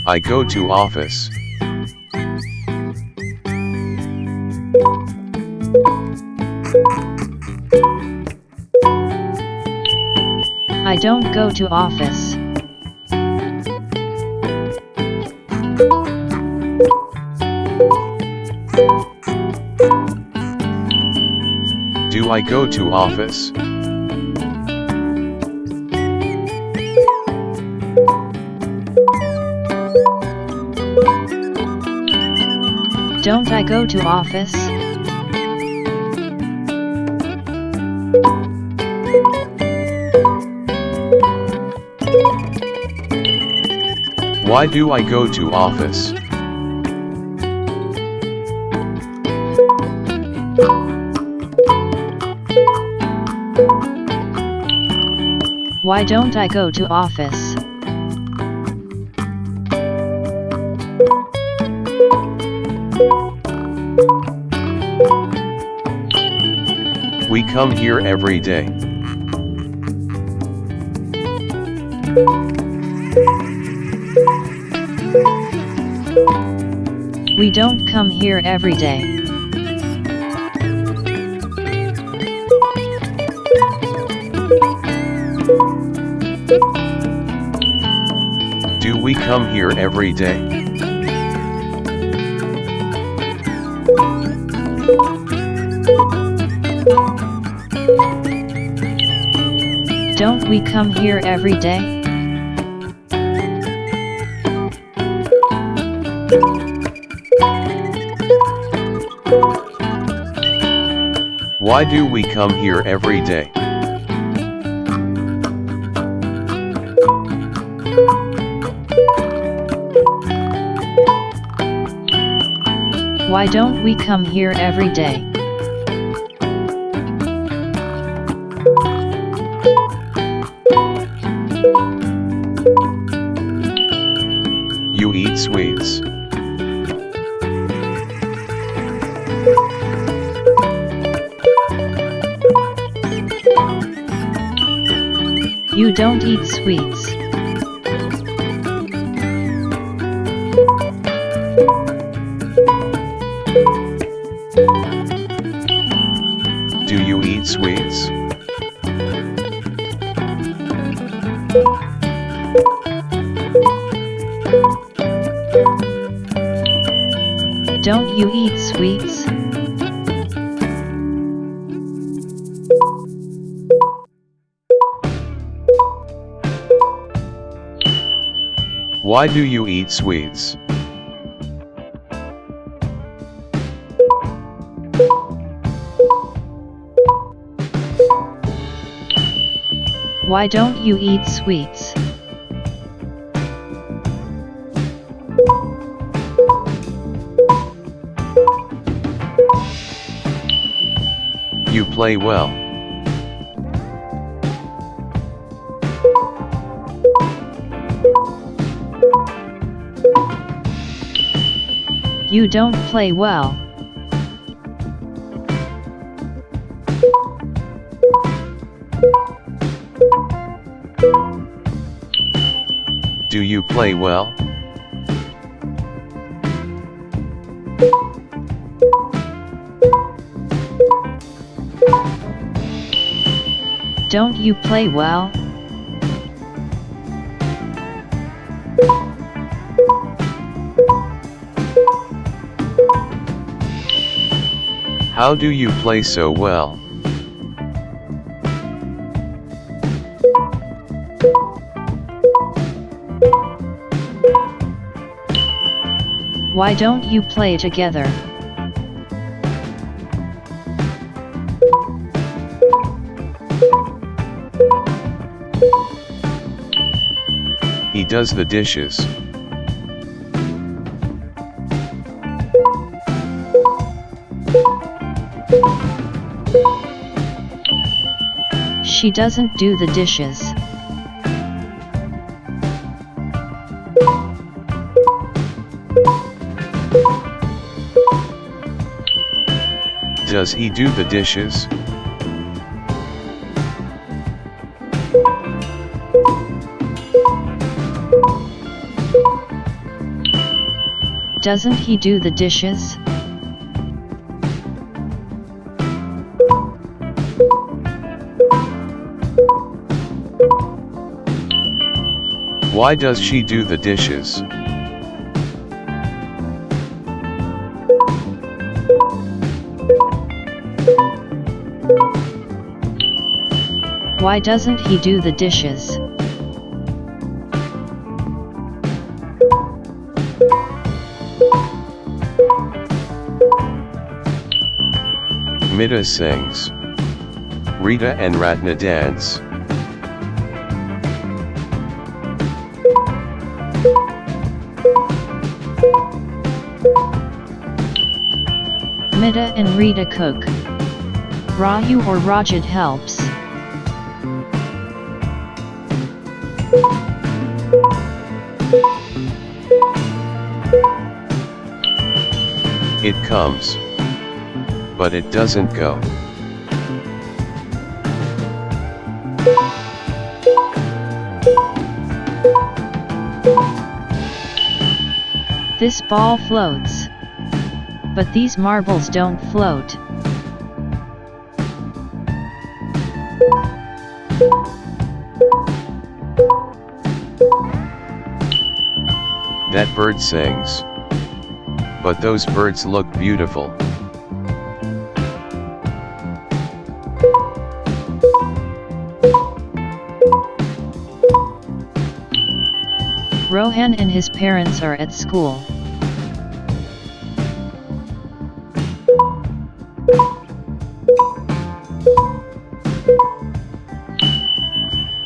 I go to office. I don't go to office. Do I go to office? Don't I go to office? Why do I go to office? Why don't I go to office? We come here every day. We don't come here every day. Do we come here every day? Don't we come here every day? Why do we come here every day? Why don't we come here every day? You eat sweets. You don't eat sweets. Do you eat sweets? Don't you eat sweets? Why do you eat sweets? Why don't you eat sweets? You play well. You don't play well. Do you play well? Don't you play well? How do you play so well? Why don't you play together? He does the dishes. She doesn't do the dishes. Does he do the dishes? Doesn't he do the dishes? Why does she do the dishes? Why doesn't he do the dishes? Mita sings. Rita and Ratna dance. Mita and Rita cook. Raju or Rajat helps. It comes. But it doesn't go. This ball floats. But these marbles don't float. That bird sings. But those birds look beautiful. Rohan and his parents are at school.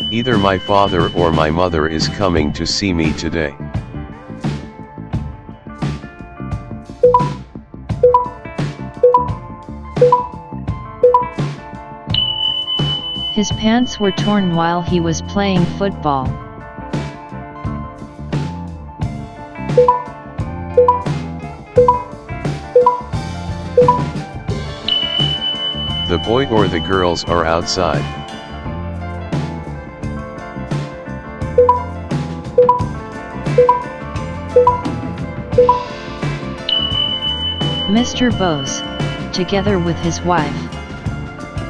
Either my father or my mother is coming to see me today. His pants were torn while he was playing football. The boy or the girls are outside. Mr. Bose, together with his wife,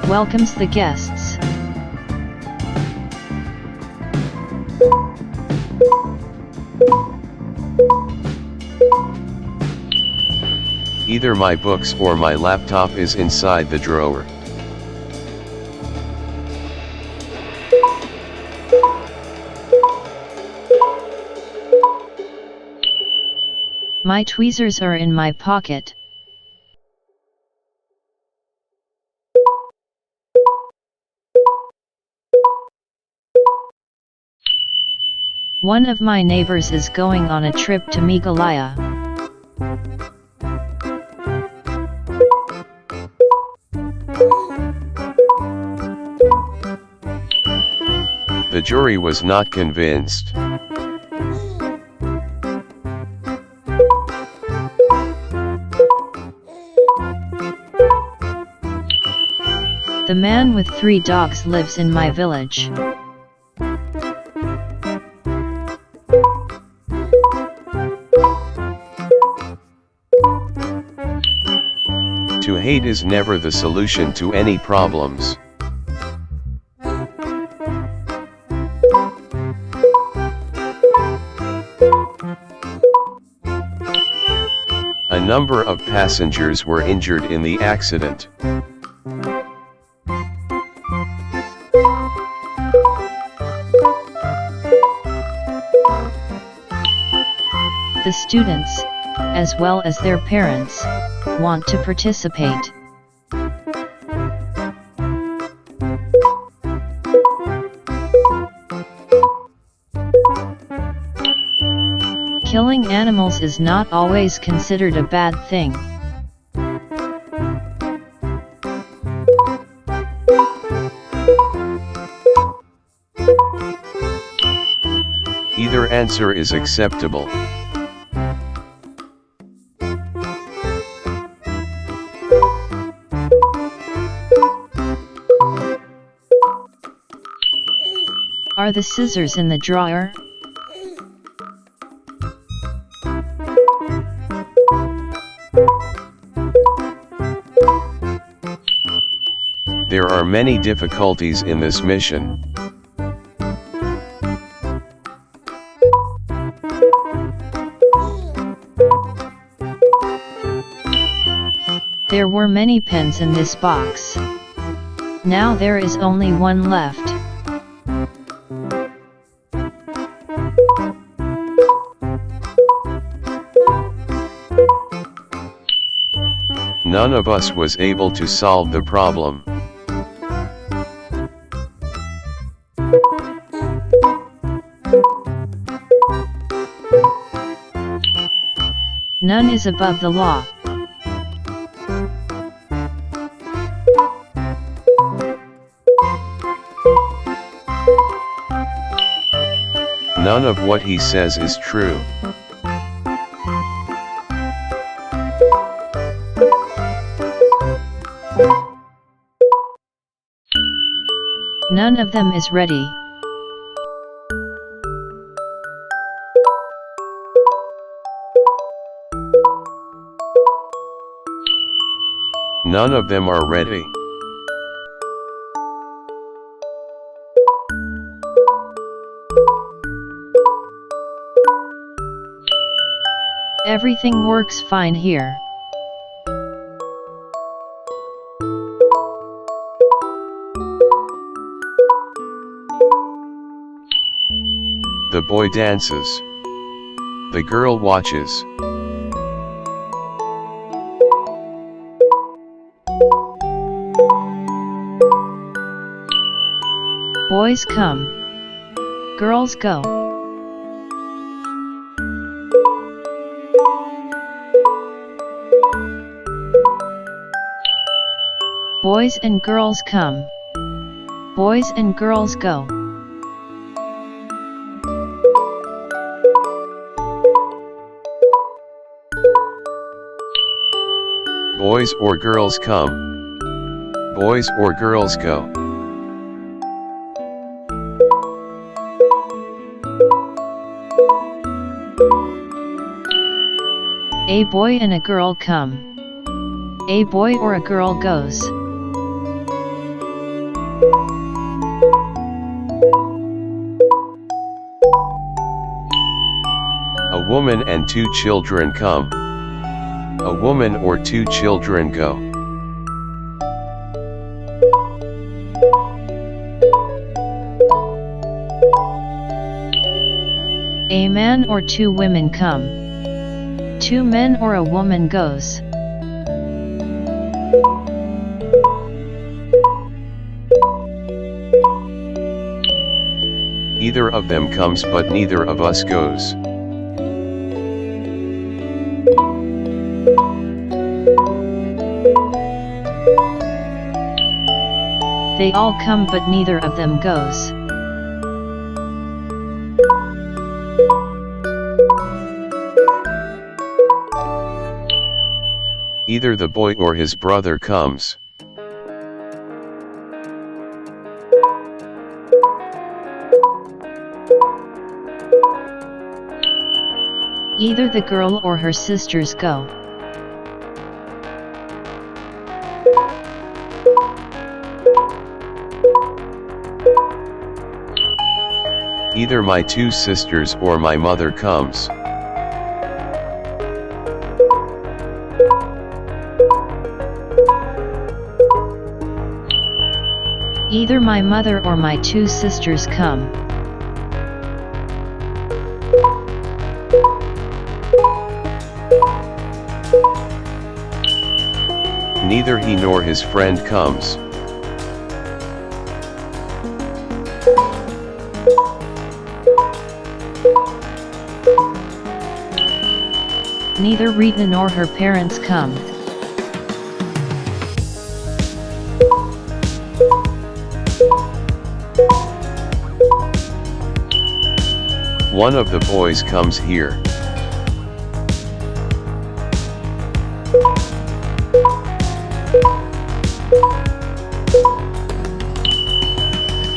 welcomes the guests. Either my books or my laptop is inside the drawer. My tweezers are in my pocket. One of my neighbors is going on a trip to Meghalaya. The jury was not convinced. The man with 3 dogs lives in my village. To hate is never the solution to any problems. A number of passengers were injured in the accident. The students, as well as their parents, want to participate. Killing animals is not always considered a bad thing. Either answer is acceptable. Are the scissors in the drawer? There are many difficulties in this mission. There were many pens in this box. Now there is only one left. None of us was able to solve the problem. None is above the law. None of what he says is true. None of them is ready. None of them are ready. Everything works fine here. The boy dances. The girl watches. Boys come. Girls go. Boys and girls come. Boys and girls go. Boys or girls come. Boys or girls go. A boy and a girl come. A boy or a girl goes. A woman and two children come. A woman or two children go. A man or two women come. Two men or a woman goes. Either of them comes but neither of us goes. They all come but neither of them goes. Either the boy or his brother comes. Either the girl or her sisters go. Either my two sisters or my mother comes. Either my mother or my two sisters come. Neither he nor his friend comes. Neither Rita nor her parents come. One of the boys comes here.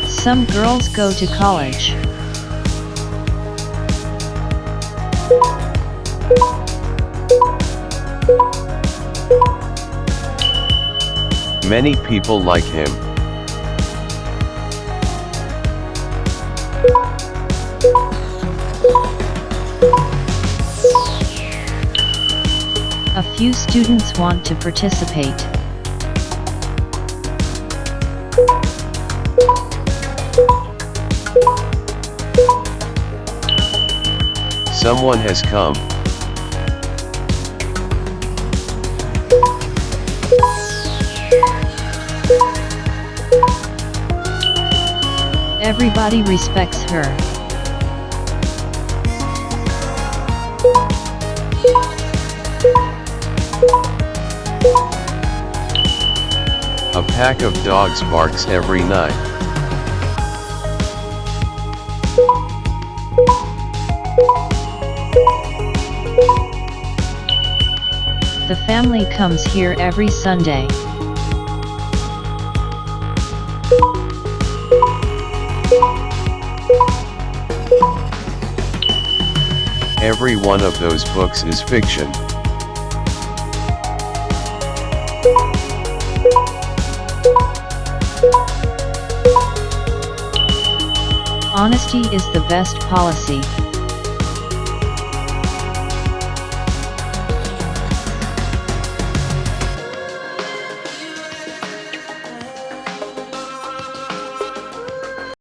Some girls go to college. Many people like him. Few students want to participate. Someone has come. Everybody respects her. A pack of dogs barks every night. The family comes here every Sunday. Every one of those books is fiction. Honesty is the best policy.